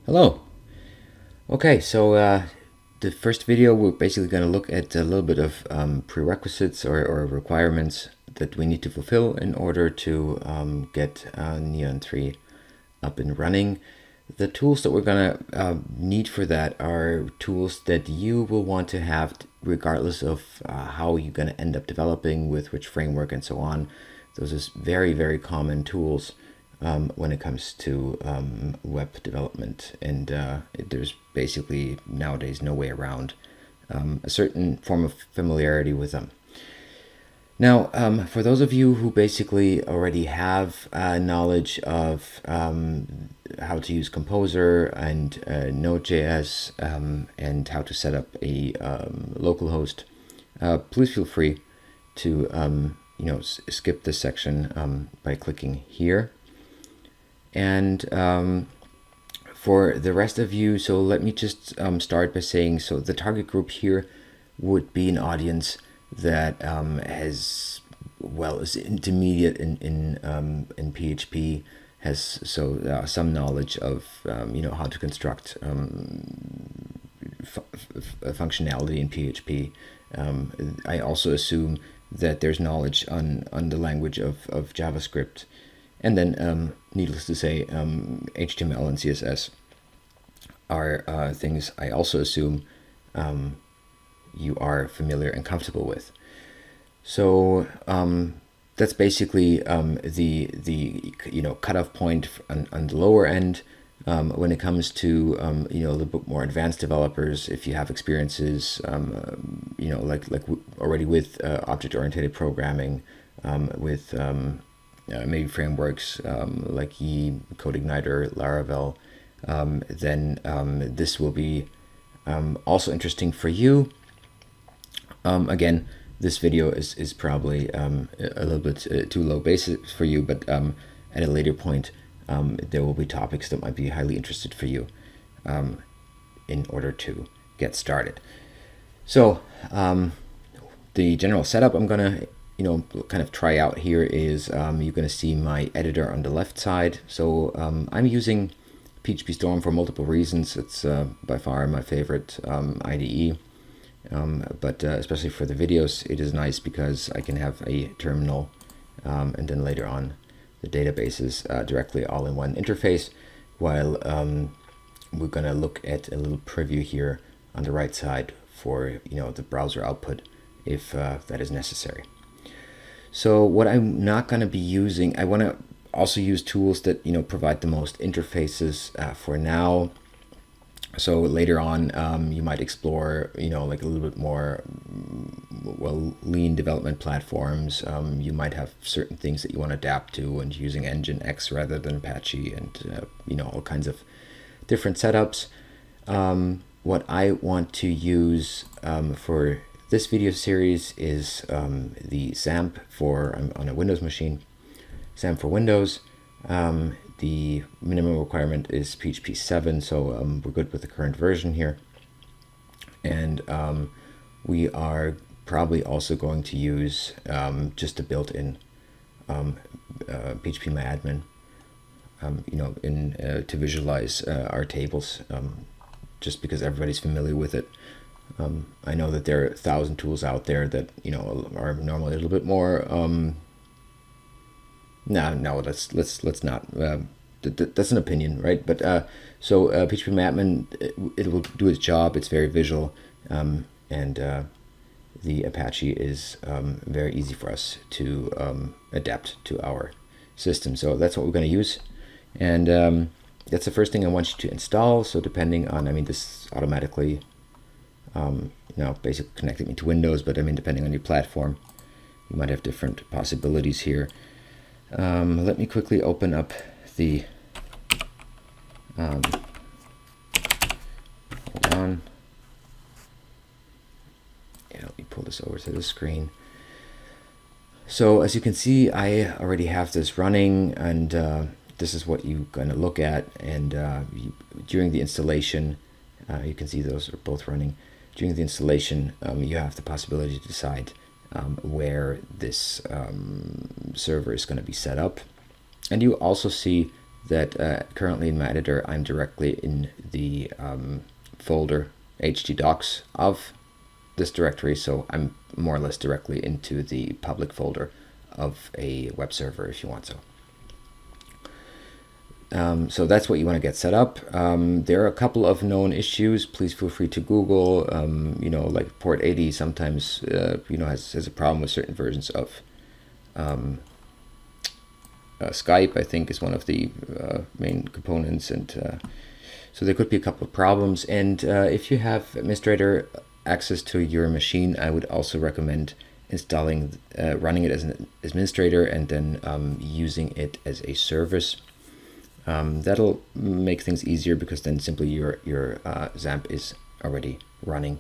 Hello. Okay, so the first video we're basically going to look at a little bit of prerequisites or requirements that we need to fulfill in order to get neoan3 up and running. The tools that we're going to need for that are tools that you will want to have regardless of how you're going to end up developing, with which framework and so on. Those are very, very common tools when it comes to web development, and there's basically nowadays no way around a certain form of familiarity with them. Now, for those of you who basically already have knowledge of how to use Composer and Node.js and how to set up a local host, please feel free to skip this section by clicking here. And for the rest of you, so let me just start by saying, so the target group here would be an audience that is intermediate in PHP, has some knowledge of how to construct functionality in PHP. I also assume that there's knowledge on the language of JavaScript. And then, needless to say, HTML and CSS are things I also assume you are familiar and comfortable with. So that's basically the cutoff point on the lower end. When it comes to a little bit more advanced developers, if you have experiences like already with object-oriented programming, with maybe frameworks like Yi, CodeIgniter, Laravel, then this will be also interesting for you. Again, this video is probably a little bit too low basis for you, but at a later point, there will be topics that might be highly interested for you in order to get started. So the general setup I'm gonna kind of try out here is you're going to see my editor on the left side. So I'm using PHP Storm for multiple reasons. It's by far my favorite IDE, but especially for the videos, it is nice because I can have a terminal and then later on the databases directly all in one interface, while we're going to look at a little preview here on the right side for the browser output if that is necessary. So what I'm not going to be using, I want to also use tools that provide the most interfaces for now. So later on, you might explore like a little bit more lean development platforms. You might have certain things that you want to adapt to, and using Nginx rather than Apache, and all kinds of different setups. What I want to use for this video series is the XAMPP for on a Windows machine, XAMPP for Windows. The minimum requirement is PHP 7, so we're good with the current version here. And we are probably also going to use just a built-in PHP MyAdmin, to visualize our tables, just because everybody's familiar with it. I know that there are 1,000 tools out there that are normally a little bit more. No, let's not. That's an opinion, right? But so PHP MyAdmin, it will do its job. It's very visual, and the Apache is very easy for us to adapt to our system. So that's what we're going to use, and that's the first thing I want you to install. So depending on, this automatically. Basically connecting me to Windows, but depending on your platform, you might have different possibilities here. Let me quickly open up the, hold on. Yeah, let me pull this over to the screen. So as you can see, I already have this running, and this is what you're going to look at. And during the installation, you can see those are both running. During the installation, you have the possibility to decide where this server is going to be set up. And you also see that currently in my editor I'm directly in the folder htdocs of this directory, so I'm more or less directly into the public folder of a web server if you want so. So that's what you want to get set up. There are a couple of known issues. Please feel free to Google. You know, like port 80 sometimes you know has a problem with certain versions of Skype. I think is one of the main components, and so there could be a couple of problems. And if you have administrator access to your machine, I would also recommend installing, running it as an administrator, and then using it as a service. That'll make things easier because then simply your XAMPP is already running.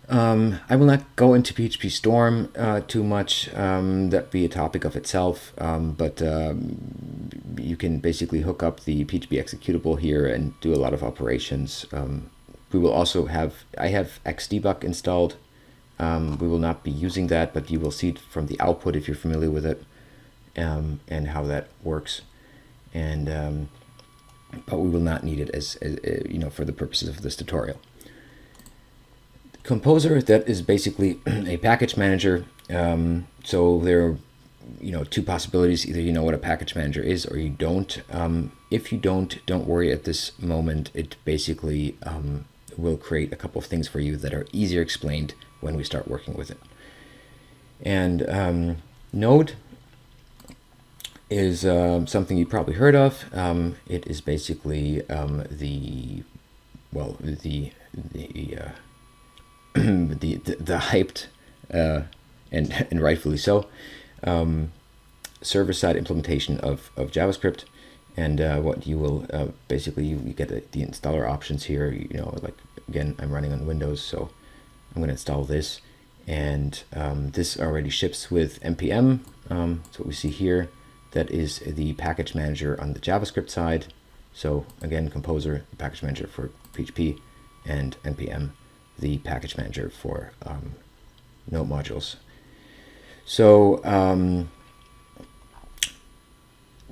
I will not go into PHP Storm too much. That'd be a topic of itself, but you can basically hook up the PHP executable here and do a lot of operations. We will also I have Xdebug installed. We will not be using that, but you will see it from the output if you're familiar with it, and how that works. And but we will not need it as you know, for the purposes of this tutorial. Composer, that is basically a package manager. So there are, you know, two possibilities. Either you know what a package manager is or you don't. If you don't worry at this moment. It basically will create a couple of things for you that are easier explained when we start working with it. And Node is something you probably heard of. It is basically the hyped and rightfully so server-side implementation of JavaScript. And what you will basically you get the installer options here. You know, like again, I'm running on Windows, so I'm going to install this, and this already ships with npm. So what we see here, that is the package manager on the JavaScript side. So again, Composer, the package manager for PHP, and npm, the package manager for Node modules. So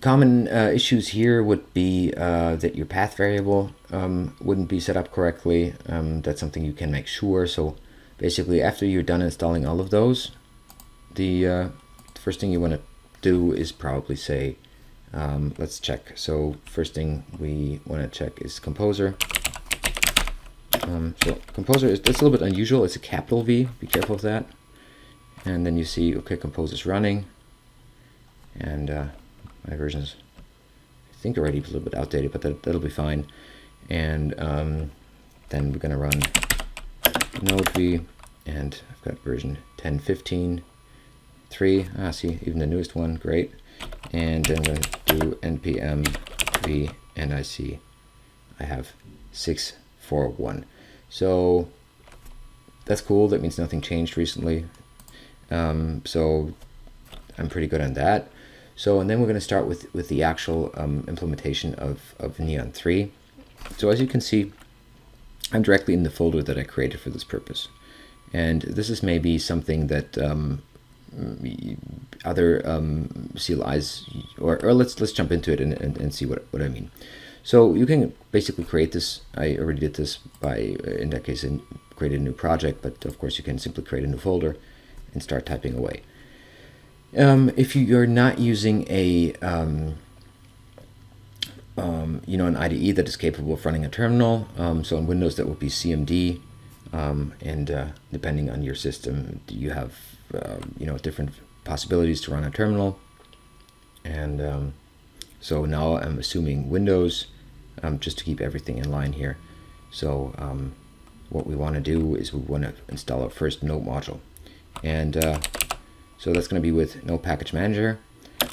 common issues here would be that your path variable wouldn't be set up correctly. That's something you can make sure. So basically, after you're done installing all of those, the first thing you want to do is probably say, let's check. So first thing we want to check is Composer. So Composer it's a little bit unusual. It's a capital V. Be careful of that. And then you see, okay, Composer's running, and my version's, I think, already a little bit outdated, but that'll be fine. And then we're gonna run node v, and I've got version 10.15.3. See, even the newest one, great. And then I'm going to do npm v, and I see I have 6.4.1. So that's cool. That means nothing changed recently. So I'm pretty good on that. So, and then we're going to start with the actual implementation of neoan3. So as you can see, I'm directly in the folder that I created for this purpose. And this is maybe something that other CLIs, or let's jump into it and see what I mean. So you can basically create this. I already did this by, in that case, created a new project, but of course you can simply create a new folder and start typing away. If you're not using a an IDE that is capable of running a terminal, so in Windows that would be CMD, and depending on your system, you have different possibilities to run a terminal. And so now I'm assuming Windows, just to keep everything in line here. So what we want to do is we want to install our first Node module, and so that's going to be with Node Package Manager.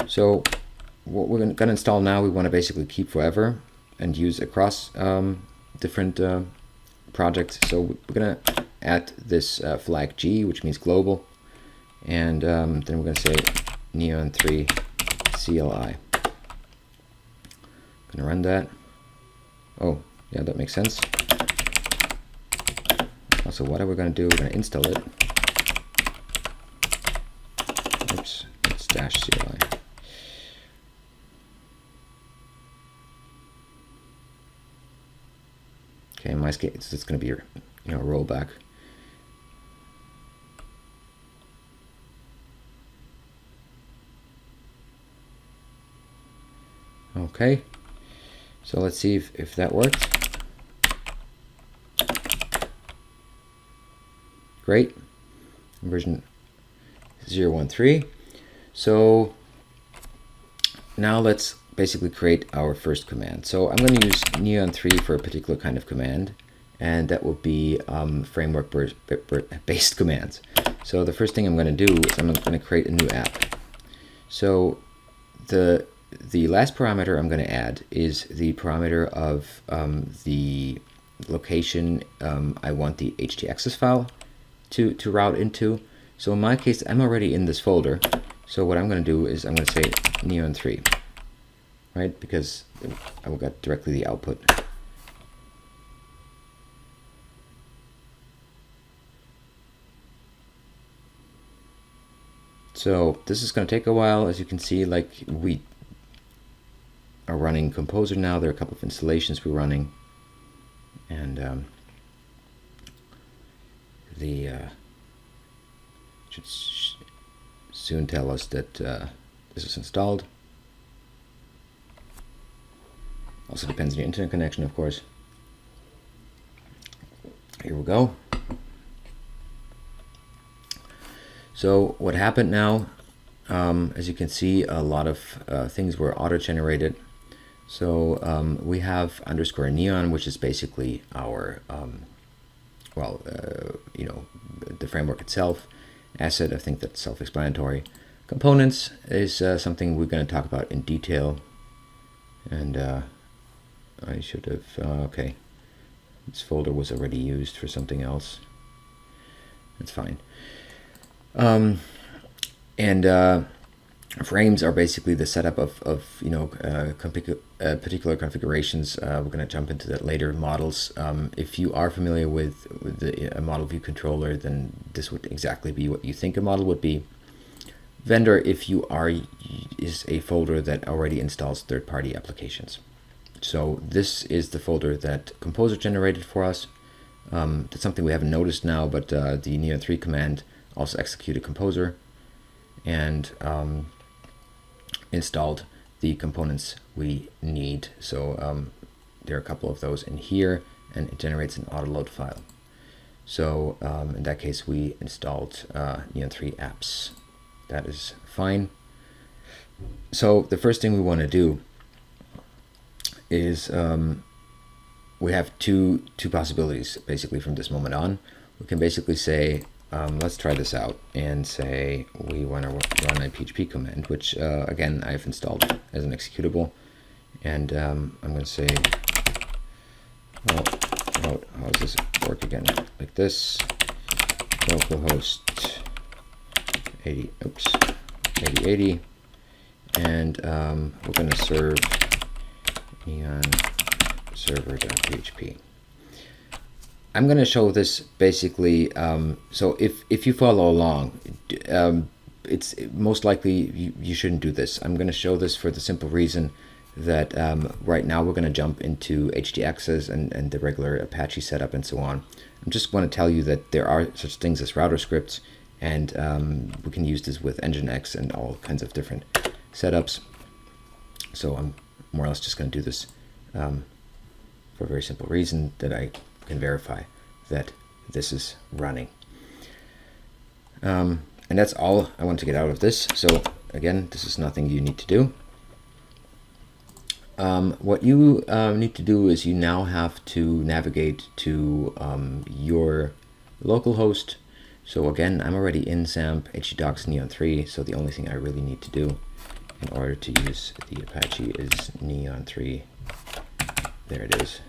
So what we're going to install now, we want to basically keep forever and use across different projects. So we're going to add this flag G, which means global, and then we're going to say neoan3 CLI. Going to run that. Oh, yeah, that makes sense. Also, what are we going to do? We're going to install it. Oops, it's -CLI. Okay, in my case, it's going to be a rollback. Okay, so let's see if that worked. Great, version 0.13. So now let's basically create our first command. So I'm going to use neoan3 for a particular kind of command, and that will be framework-based commands. So the first thing I'm going to do is I'm going to create a new app. So the last parameter I'm going to add is the parameter of the location I want the htaccess file to route into. So in my case, I'm already in this folder. So what I'm going to do is I'm going to say neoan3, right? Because I will get directly the output. So this is going to take a while. As you can see, like, we are running Composer now. There are a couple of installations we're running, and should soon tell us that this is installed. Also depends on your internet connection, of course. Here we go. So what happened now, as you can see, a lot of things were auto-generated. So we have underscore neon, which is basically our, the framework itself. Asset, I think that's self-explanatory. Components is something we're going to talk about in detail. And I should have, okay, this folder was already used for something else. That's fine. Frames are basically the setup of particular configurations. We're going to jump into that later. Models. If you are familiar with a model view controller, then this would exactly be what you think a model would be. Vendor, if you are, is a folder that already installs third-party applications. So this is the folder that Composer generated for us. That's something we haven't noticed now, but the neoan3 command also executed Composer and installed the components we need. So there are a couple of those in here, and it generates an autoload file. So in that case, we installed neoan3 apps. That is fine. So the first thing we want to do is we have two possibilities basically from this moment on. We can basically say, let's try this out and say we want to run a PHP command, which again I've installed as an executable, and I'm going to say, well, how does this work again? Like this, localhost 8080, and we're going to serve neon server.php. I'm going to show this basically, so if you follow along, it's most likely you shouldn't do this. I'm going to show this for the simple reason that right now we're going to jump into htaccess and the regular Apache setup and so on. I just want to tell you that there are such things as router scripts, and we can use this with Nginx and all kinds of different setups. So I'm more or less just going to do this for a very simple reason that I can verify that this is running. And that's all I want to get out of this. So again, this is nothing you need to do. What you need to do is you now have to navigate to your local host. So again, I'm already in XAMPP htdocs neoan3, so the only thing I really need to do in order to use the Apache is neoan3. There it is.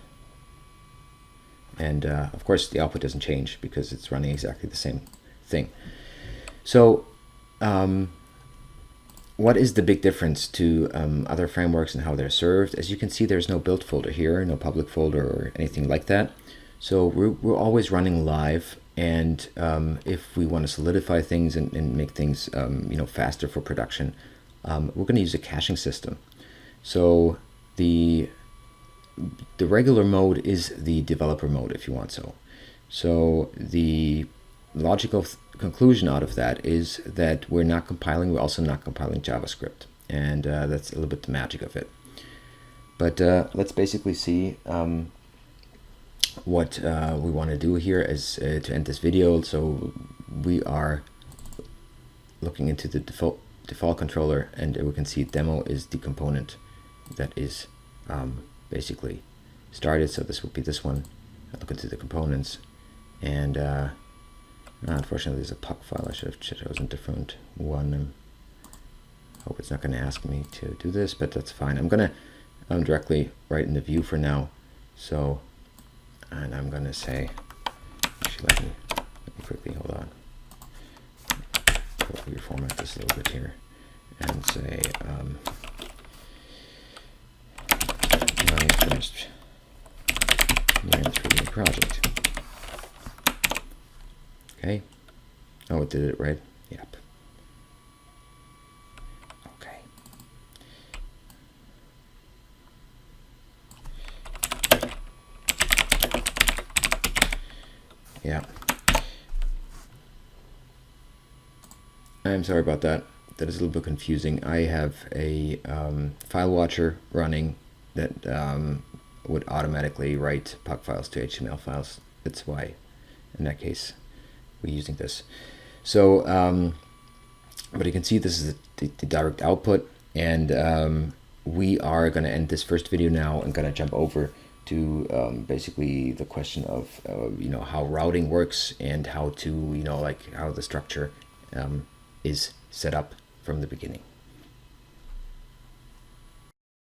And of course the output doesn't change because it's running exactly the same thing. So what is the big difference to other frameworks and how they're served? As you can see, there's no build folder here, no public folder or anything like that. So we're always running live, and if we want to solidify things and make things faster for production, we're going to use a caching system. So the the regular mode is the developer mode, if you want so. So the logical conclusion out of that is that we're not compiling, we're also not compiling JavaScript. And that's a little bit the magic of it. But let's basically see what we want to do here as to end this video. So we are looking into the default controller, and we can see demo is the component that is basically started. So this would be this one. I look into the components, and unfortunately there's a puck file. I should have chosen a different one. Hope it's not going to ask me to do this, but that's fine. I'm going to directly write in the view for now. So, and I'm going to say, actually let me quickly, hold on. Hopefully reformat this a little bit here and say my first neoan3 project. Okay. Oh, it did it right. Yep. Okay. Yeah. I'm sorry about that. That is a little bit confusing. I have a file watcher running that would automatically write puck files to HTML files. That's why, in that case, we're using this. So, but you can see this is the direct output, and we are going to end this first video now and going to jump over to basically the question of you know, how routing works and how to, you know, like how the structure is set up from the beginning.